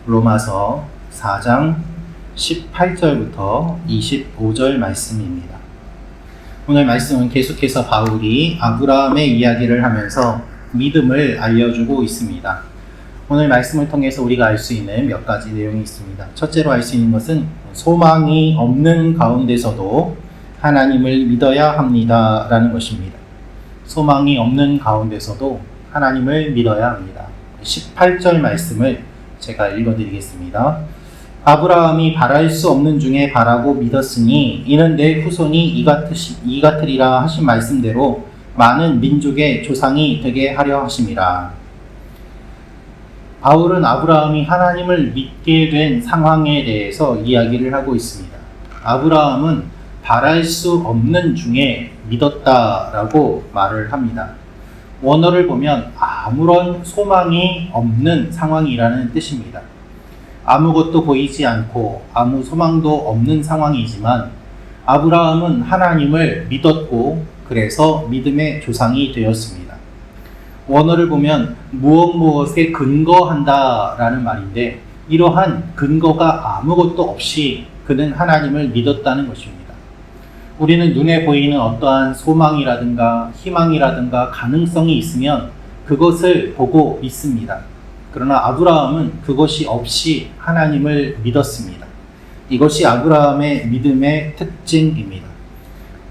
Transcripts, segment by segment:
로마서 4장 18절부터 25절 말씀입니다. 오늘 말씀은 계속해서 바울이 아브라함의 이야기를 하면서 믿음을 알려주고 있습니다. 오늘 말씀을 통해서 우리가 알 수 있는 몇 가지 내용이 있습니다. 첫째로 알 수 있는 것은 소망이 없는 가운데서도 하나님을 믿어야 합니다 라는 것입니다. 소망이 없는 가운데서도 하나님을 믿어야 합니다. 18절 말씀을 제가 읽어드리겠습니다. 아브라함이 바랄 수 없는 중에 바라고 믿었으니 이는 내 후손이 이같으리라 하신 말씀대로 많은 민족의 조상이 되게 하려 하심이라. 바울은 아브라함이 하나님을 믿게 된 상황에 대해서 이야기를 하고 있습니다. 아브라함은 바랄 수 없는 중에 믿었다라고 말을 합니다. 원어를 보면 아무런 소망이 없는 상황이라는 뜻입니다. 아무것도 보이지 않고 아무 소망도 없는 상황이지만 아브라함은 하나님을 믿었고 그래서 믿음의 조상이 되었습니다. 원어를 보면 무엇에 근거한다 라는 말인데 이러한 근거가 아무것도 없이 그는 하나님을 믿었다는 것입니다. 우리는 눈에 보이는 어떠한 소망이라든가 희망이라든가 가능성이 있으면 그것을 보고 믿습니다. 그러나 아브라함은 그것이 없이 하나님을 믿었습니다. 이것이 아브라함의 믿음의 특징입니다.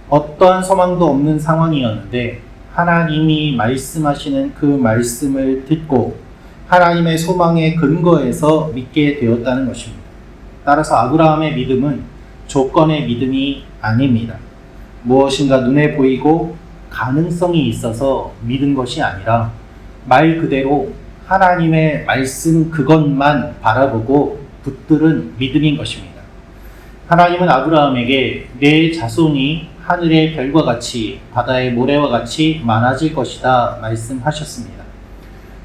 어떠한 소망도 없는 상황이었는데 하나님이 말씀하시는 그 말씀을 듣고 하나님의 소망의 근거에서 믿게 되었다는 것입니다. 따라서 아브라함의 믿음은 조건의 믿음이 아닙니다. 무엇인가 눈에 보이고 가능성이 있어서 믿은 것이 아니라 말 그대로 하나님의 말씀 그것만 바라보고 붙들은 믿음인 것입니다. 하나님은 아브라함에게 내 자손이 하늘의 별과 같이 바다의 모래와 같이 많아질 것이다 말씀하셨습니다.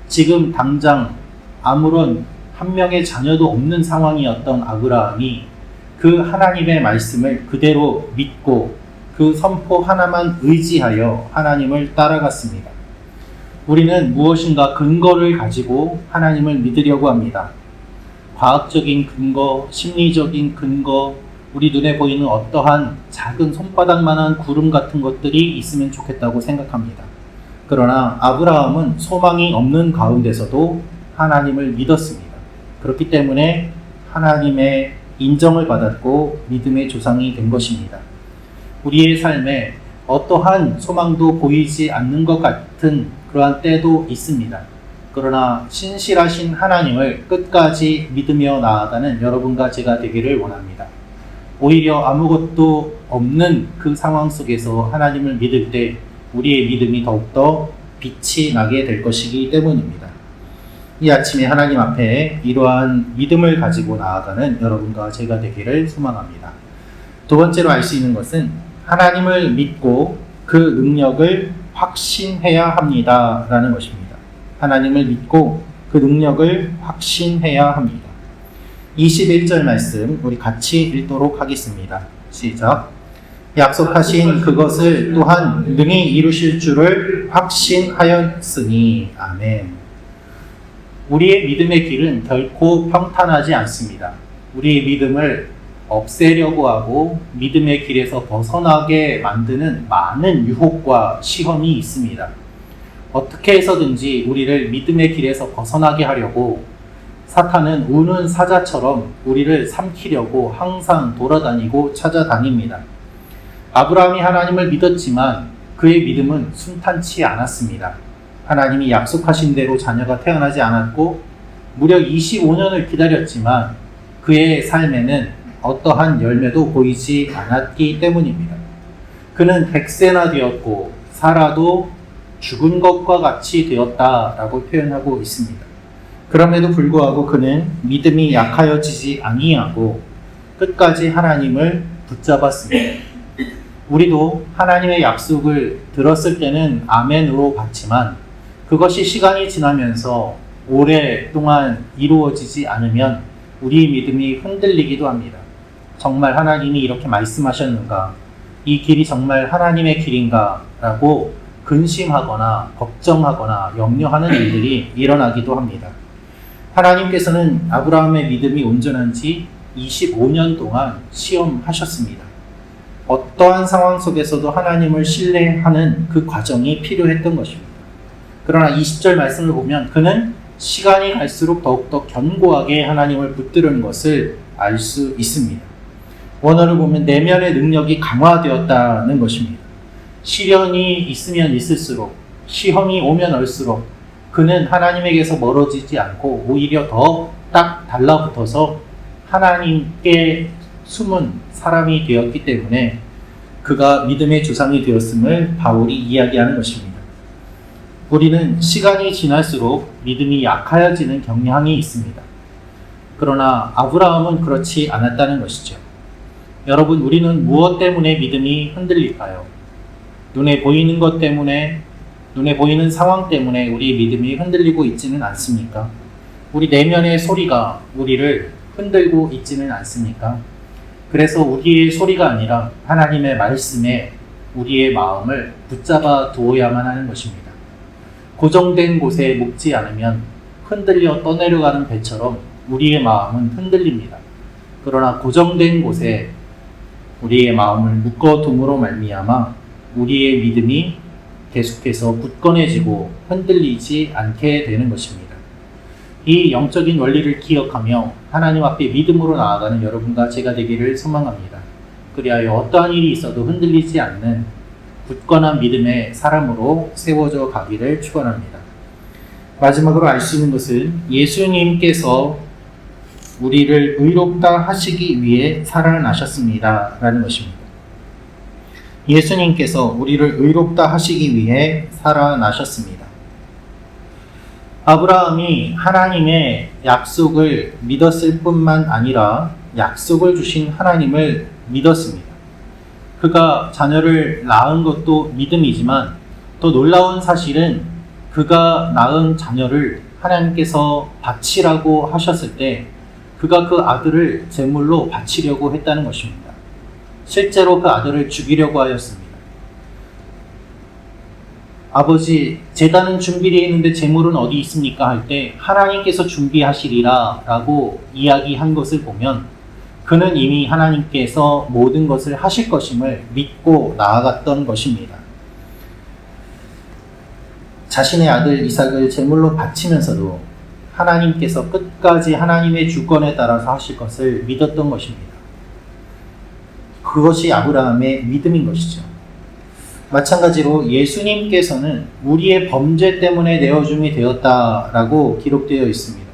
지금 당장 아무런 한 명의 자녀도 없는 상황이었던 아브라함이 그 하나님의 말씀을 그대로 믿고 그 선포 하나만 의지하여 하나님을 따라갔습니다. 우리는 무엇인가 근거를 가지고 하나님을 믿으려고 합니다. 과학적인 근거, 심리적인 근거, 우리 눈에 보이는 어떠한 작은 손바닥만한 구름 같은 것들이 있으면 좋겠다고 생각합니다. 그러나 아브라함은 소망이 없는 가운데서도 하나님을 믿었습니다. 그렇기 때문에 하나님의 인정을 받았고 믿음의 조상이 된 것입니다. 우리의 삶에 어떠한 소망도 보이지 않는 것 같은 그러한 때도 있습니다. 그러나 신실하신 하나님을 끝까지 믿으며 나아가는 여러분과 제가 되기를 원합니다. 오히려 아무것도 없는 그 상황 속에서 하나님을 믿을 때 우리의 믿음이 더욱더 빛이 나게 될 것이기 때문입니다. 이 아침에 하나님 앞에 이러한 믿음을 가지고 나아가는 여러분과 제가 되기를 소망합니다. 두 번째로 알 수 있는 것은 하나님을 믿고 그 능력을 확신해야 합니다 라는 것입니다. 하나님을 믿고 그 능력을 확신해야 합니다. 21절 말씀 우리 같이 읽도록 하겠습니다. 시작. 약속하신 그것을 또한 능히 이루실 줄을 확신하였으니 아멘. 우리의 믿음의 길은 결코 평탄하지 않습니다. 우리의 믿음을 없애려고 하고 믿음의 길에서 벗어나게 만드는 많은 유혹과 시험이 있습니다. 어떻게 해서든지 우리를 믿음의 길에서 벗어나게 하려고 사탄은 우는 사자처럼 우리를 삼키려고 항상 돌아다니고 찾아다닙니다. 아브라함이 하나님을 믿었지만 그의 믿음은 순탄치 않았습니다. 하나님이 약속하신 대로 자녀가 태어나지 않았고 무려 25년을 기다렸지만 그의 삶에는 어떠한 열매도 보이지 않았기 때문입니다. 그는 100세나 되었고 사라도 죽은 것과 같이 되었다라고 표현하고 있습니다. 그럼에도 불구하고 그는 믿음이 약하여지지 아니하고 끝까지 하나님을 붙잡았습니다. 우리도 하나님의 약속을 들었을 때는 아멘으로 받지만 그것이 시간이 지나면서 오랫동안 이루어지지 않으면 우리의 믿음이 흔들리기도 합니다. 정말 하나님이 이렇게 말씀하셨는가? 이 길이 정말 하나님의 길인가? 라고 근심하거나 걱정하거나 염려하는 일들이 일어나기도 합니다. 하나님께서는 아브라함의 믿음이 온전한지 25년 동안 시험하셨습니다. 어떠한 상황 속에서도 하나님을 신뢰하는 그 과정이 필요했던 것입니다. 그러나 20절 말씀을 보면 그는 시간이 갈수록 더욱더 견고하게 하나님을 붙드는 것을 알 수 있습니다. 원어를 보면 내면의 능력이 강화되었다는 것입니다. 시련이 있으면 있을수록, 시험이 오면 올수록 그는 하나님에게서 멀어지지 않고 오히려 더 딱 달라붙어서 하나님께 숨은 사람이 되었기 때문에 그가 믿음의 조상이 되었음을 바울이 이야기하는 것입니다. 우리는 시간이 지날수록 믿음이 약해지는 경향이 있습니다. 그러나 아브라함은 그렇지 않았다는 것이죠. 여러분, 우리는 무엇 때문에 믿음이 흔들릴까요? 눈에 보이는 것 때문에, 눈에 보이는 상황 때문에 우리의 믿음이 흔들리고 있지는 않습니까? 우리 내면의 소리가 우리를 흔들고 있지는 않습니까? 그래서 우리의 소리가 아니라 하나님의 말씀에 우리의 마음을 붙잡아 두어야만 하는 것입니다. 고정된 곳에 묵지 않으면 흔들려 떠내려가는 배처럼 우리의 마음은 흔들립니다. 그러나 고정된 곳에 우리의 마음을 묶어둠으로 말미암아 우리의 믿음이 계속해서 굳건해지고 흔들리지 않게 되는 것입니다. 이 영적인 원리를 기억하며 하나님 앞에 믿음으로 나아가는 여러분과 제가 되기를 소망합니다. 그리하여 어떠한 일이 있어도 흔들리지 않는 굳건한 믿음의 사람으로 세워져 가기를 축원합니다. 마지막으로 알 수 있는 것은 예수님께서 우리를 의롭다 하시기 위해 살아나셨습니다 라는 것입니다. 예수님께서 우리를 의롭다 하시기 위해 살아나셨습니다. 아브라함이 하나님의 약속을 믿었을 뿐만 아니라 약속을 주신 하나님을 믿었습니다. 그가 자녀를 낳은 것도 믿음이지만 또 놀라운 사실은 그가 낳은 자녀를 하나님께서 바치라고 하셨을 때 그가 그 아들을 제물로 바치려고 했다는 것입니다. 실제로 그 아들을 죽이려고 하였습니다. 아버지, 제단은 준비되어 있는데 제물은 어디 있습니까? 할 때 하나님께서 준비하시리라 라고 이야기한 것을 보면 그는 이미 하나님께서 모든 것을 하실 것임을 믿고 나아갔던 것입니다. 자신의 아들 이삭을 제물로 바치면서도 하나님께서 끝까지 하나님의 주권에 따라서 하실 것을 믿었던 것입니다. 그것이 아브라함의 믿음인 것이죠. 마찬가지로 예수님께서는 우리의 범죄 때문에 내어줌이 되었다라고 기록되어 있습니다.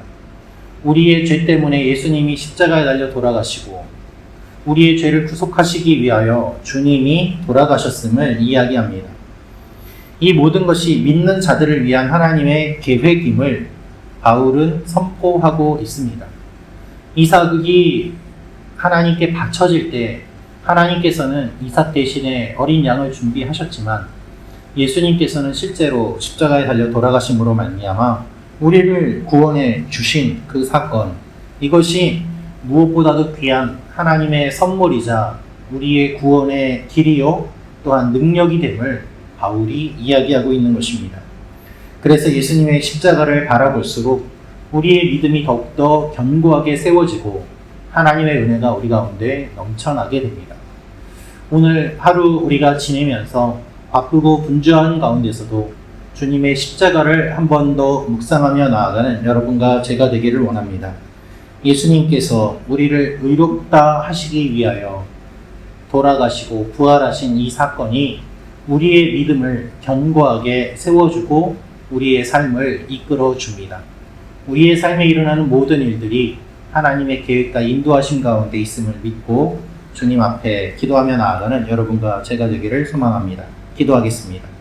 우리의 죄 때문에 예수님이 십자가에 달려 돌아가시고 우리의 죄를 구속하시기 위하여 주님이 돌아가셨음을 이야기합니다. 이 모든 것이 믿는 자들을 위한 하나님의 계획임을 바울은 선포하고 있습니다. 이삭이 하나님께 바쳐질 때 하나님께서는 이삭 대신에 어린 양을 준비하셨지만 예수님께서는 실제로 십자가에 달려 돌아가심으로 말미암아 우리를 구원해 주신 그 사건, 이것이 무엇보다도 귀한 하나님의 선물이자 우리의 구원의 길이요 또한 능력이 됨을 바울이 이야기하고 있는 것입니다. 그래서 예수님의 십자가를 바라볼수록 우리의 믿음이 더욱더 견고하게 세워지고 하나님의 은혜가 우리 가운데 넘쳐나게 됩니다. 오늘 하루 우리가 지내면서 바쁘고 분주한 가운데서도 주님의 십자가를 한 번 더 묵상하며 나아가는 여러분과 제가 되기를 원합니다. 예수님께서 우리를 의롭다 하시기 위하여 돌아가시고 부활하신 이 사건이 우리의 믿음을 견고하게 세워주고 우리의 삶을 이끌어 줍니다. 우리의 삶에 일어나는 모든 일들이 하나님의 계획과 인도하심 가운데 있음을 믿고 주님 앞에 기도하며 나아가는 여러분과 제가 되기를 소망합니다. 기도하겠습니다.